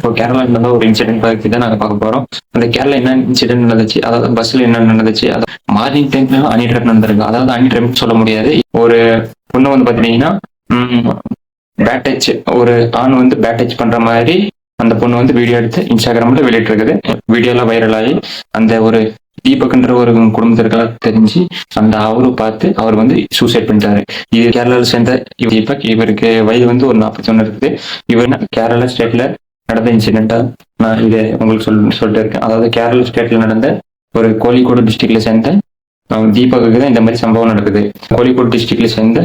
இப்போ கேரளா நடந்த ஒரு இன்சிடென்ட் பத்தி தான் நாங்க பார்க்க போறோம். அந்த கேரளா என்ன இன்சிடென்ட் நடந்துச்சு, அதாவது பஸ்ல என்ன நடந்துச்சு, அது மார்னிங் டைம்ல அனி ட்ராப் நடந்திருக்கு. அதாவது அனி ட்ராப் சொல்ல முடியாது. ஒரு பொண்ணு வந்து பாத்தீங்கன்னா பேட் டச், ஒரு ஆண் வந்து பேட் டச் பண்ற மாதிரி அந்த பொண்ணு வந்து வீடியோ எடுத்து இன்ஸ்டாகிராம்ல வெளியிட்டு இருக்குது. வீடியோ எல்லாம் வைரல் ஆகி அந்த ஒரு தீபக்ன்ற ஒரு குடும்பத்திற்கெல்லாம் தெரிஞ்சு அந்த அவரு பார்த்து அவர் வந்து சூசைட் பண்ணிட்டாரு. இது கேரளாவில் சேர்ந்த தீபக். இவருக்கு வயது வந்து ஒரு 41 இருக்குது. இவர் கேரளா ஸ்டேட்ல நடந்த இன்சிடென்ட்டா நான் இதை உங்களுக்கு சொல்லிட்டு இருக்கேன். அதாவது கேரளா ஸ்டேட்ல நடந்த ஒரு கோழிக்கோடு டிஸ்ட்ரிக்ட்ல சேர்ந்த தீபக்கு தான் இந்த மாதிரி சம்பவம் நடக்குது. கோழிக்கோடு டிஸ்ட்ரிக்ட்ல சேர்ந்த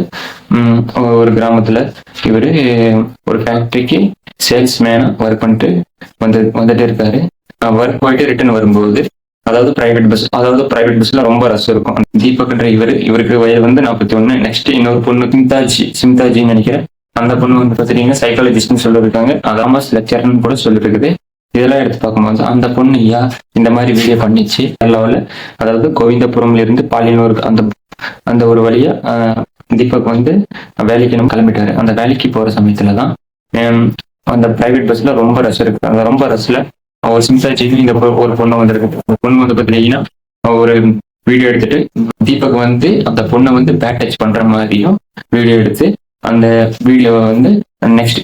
ஒரு கிராமத்துல இவரு ஒரு ஃபேக்டரிக்கு சேல்ஸ்மேனா ஒர்க் பண்ணிட்டு வந்துட்டே இருக்காரு. ஒர்க் போயிட்டு ரிட்டர்ன் வரும்போது அதாவது பிரைவேட் பஸ்ல ரொம்ப ரஷ் இருக்கும். தீபக்ன்ற இவருக்கு வயது வந்து 41. நெக்ஸ்ட் இன்னொரு பொண்ணு சிம்தாஜின்னு நினைக்கிறேன். அந்த பொண்ணு வந்து பாத்தீங்கன்னா சைக்காலஜிஸ்ட்னு சொல்லியிருக்காங்க. காமர்ஸ் லெக்சர்னு கூட சொல்லிருக்குது. இதெல்லாம் எடுத்து பார்க்கும்போது அந்த பொண்ணு இந்த மாதிரி வீடியோ பண்ணிச்சு கேரளாவில். அதாவது கோவிந்தபுரம்ல இருந்து பாலியனூர் அந்த ஒரு வழியா தீபக் வந்து வேலைக்கு நம்ம கிளம்பிட்டாரு. அந்த வேலைக்கு போற சமயத்துலதான் அந்த பிரைவேட் பஸ்ல ரொம்ப ரஷ் இருக்கு. அந்த ரொம்ப ரஷ்ல ஒரு சிம்தாஜிக்கு இந்த ஒரு பொண்ணு வந்திருக்கு. பொண்ணு வந்து பாத்தீங்கன்னா ஒரு வீடியோ எடுத்துட்டு தீபக் வந்து அந்த பொண்ணை வந்து பேட் டச் பண்ற மாதிரியும் வீடியோ எடுத்து அந்த வீடியோ வந்து நெக்ஸ்ட்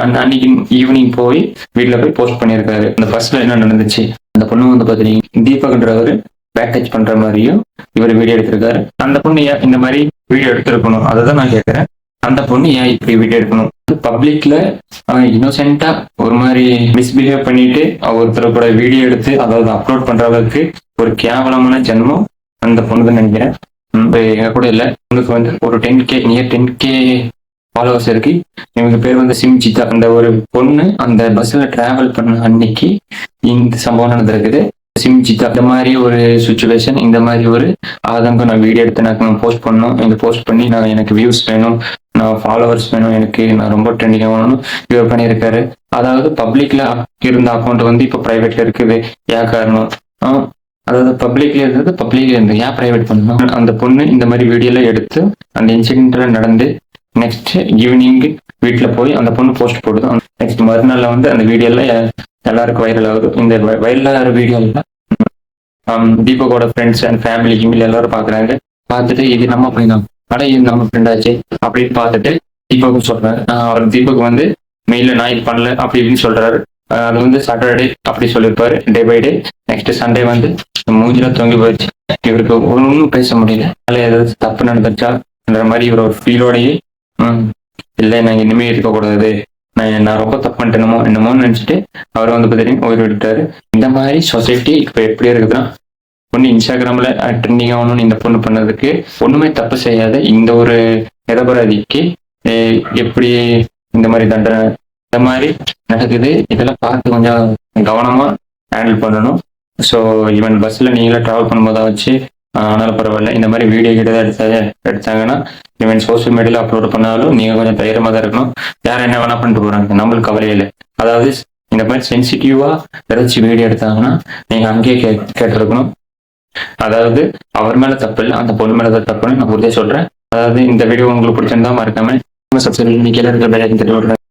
அன்னைக்கு ஈவினிங் போய் வீட்டுல போய் போஸ்ட் பண்ணியிருக்காரு. அந்த பஸ்ல என்ன நடந்துச்சு, அந்த பொண்ணு வந்து பாத்தீங்கன்னா தீபக்ன்றவர் பேக் டச் பண்ற மாதிரியும் இவர் வீடியோ எடுத்திருக்காரு. அந்த பொண்ணு ஏன் இந்த மாதிரி வீடியோ எடுத்திருக்கணும், அதை தான் நான் கேட்கறேன். அந்த பொண்ணு ஏன் இப்படி வீடியோ எடுக்கணும்? பப்ளிக்ல இன்னோசென்ட்டா ஒரு மாதிரி மிஸ்பிஹேவ் பண்ணிட்டு ஒருத்தர் கூட வீடியோ எடுத்து அதாவது அப்லோட் பண்ற அளவுக்கு ஒரு கேவலமான ஜென்மம் அந்த பொண்ணு தான் நினைக்கிறேன். எங்க கூட இல்ல, உங்களுக்கு வந்து ஒரு 10K ஃபாலோவர்ஸ் இருக்கு. இவங்க பேர் வந்து சிம்ஜிதா. அந்த ஒரு பொண்ணு அந்த பஸ்ல டிராவல் பண்ண அன்னைக்கு இந்த சம்பவம் நடந்திருக்குது. சிம்ஜிதா இந்த மாதிரி ஒரு சுச்சுவேஷன், இந்த மாதிரி ஒரு ஆதங்கம் நான் வீடியோ எடுத்து நான் போஸ்ட் பண்ணணும். இந்த போஸ்ட் பண்ணி நான் எனக்கு வியூஸ் வேணும், நான் ஃபாலோவர்ஸ் வேணும், எனக்கு நான் ரொம்ப ட்ரெண்டிங் ஆகணும் இவர் பண்ணியிருக்காரு. அதாவது பப்ளிக்ல இருந்த அக்கௌண்ட் வந்து இப்போ பிரைவேட்ல இருக்குது. ஏன் காரணம்? அதாவது பப்ளிக்ல இருந்தது பப்ளிக்ல இருந்து ஏன் பிரைவேட் பண்ணணும்? அந்த பொண்ணு இந்த மாதிரி வீடியோல எடுத்து அந்த இன்சிடென்ட்ல நடந்து நெக்ஸ்ட் ஈவினிங் வீட்டுல போய் அந்த பொண்ணு போஸ்ட் போடுது. நெக்ஸ்ட் மறுநாள்ல வந்து அந்த வீடியோல எல்லாருக்கும் வைரல் ஆகுது. இந்த வைரல் ஆகிற வீடியோல தீபக்கோட ஃப்ரெண்ட்ஸ் அண்ட் ஃபேமிலி இமெயில் எல்லாரும் பாக்குறாங்க. பார்த்துட்டு இது நம்ம பையன் தான், ஆனா இது நம்ம ஃப்ரெண்ட் ஆச்சு அப்படின்னு பார்த்துட்டு தீபக்கும் சொல்றாரு. அவர் தீபக் வந்து மெயில நான் இது பண்ணல அப்படி இப்படின்னு சொல்றாரு. அது வந்து சாட்டர்டே அப்படி சொல்லியிருப்பாரு, day by day. Next Sunday வந்து மூஞ்சில தொங்கி போயிடுச்சு. இவருக்கு ஒன்றும் பேச முடியல. ஏதாவது தப்பு நடந்துச்சா மாதிரி இவர் ஒரு ஃபீலோடையே இல்லை நான் இனிமே இருக்கக்கூடாது, நான் ரொம்ப தப்பு பண்ணிட்டேனமோ என்னமோன்னு நினைச்சிட்டு அவர் வந்து பார்த்தீங்கன்னா உயிர் விட்டாரு. இந்த மாதிரி சொசைட்டி இப்போ எப்படி இருக்குதுன்னா, பொண்ணு இன்ஸ்டாகிராம்ல ட்ரெண்டிங் ஆகணும்னு இந்த பொண்ணு பண்ணதுக்கு ஒண்ணுமே தப்பு செய்யாத இந்த ஒரு நிரபராதிக்கு எப்படி இந்த மாதிரி தண்டனை இந்த மாதிரி நடக்குது. இதெல்லாம் பார்த்து கொஞ்சம் கவனமா ஹேண்டில் பண்ணணும். ஸோ ஈவன் பஸ்ல நீங்களே டிராவல் பண்ணும்போதா வச்சு ஆனாலும் பரவாயில்ல, இந்த மாதிரி வீடியோ கிட்ட எடுத்தாங்கன்னா ஈவன் சோசியல் மீடியால அப்லோட் பண்ணாலும் நீங்க கொஞ்சம் தைரியமா தான் இருக்கணும். யாரும் என்ன வேணா பண்ணிட்டு போறாங்க, நம்மளுக்கு கவலையே இல்லை. அதாவது இந்த மாதிரி சென்சிட்டிவா ஏதாச்சும் வீடியோ எடுத்தாங்கன்னா நீங்க அங்கேயே கேட்டிருக்கணும். அதாவது அவர் மேல தப்பு இல்லை, அந்த பொண்ணு மேலதான் தப்புன்னு நான் உறுதியா சொல்றேன். அதாவது இந்த வீடியோ உங்களுக்கு பிடிச்சிருந்தா மறக்காம சப்ஸ்கிரைப் பண்ணி கீழே இருக்கிற பெல் ஐகான் தட்டி விடுறேன்.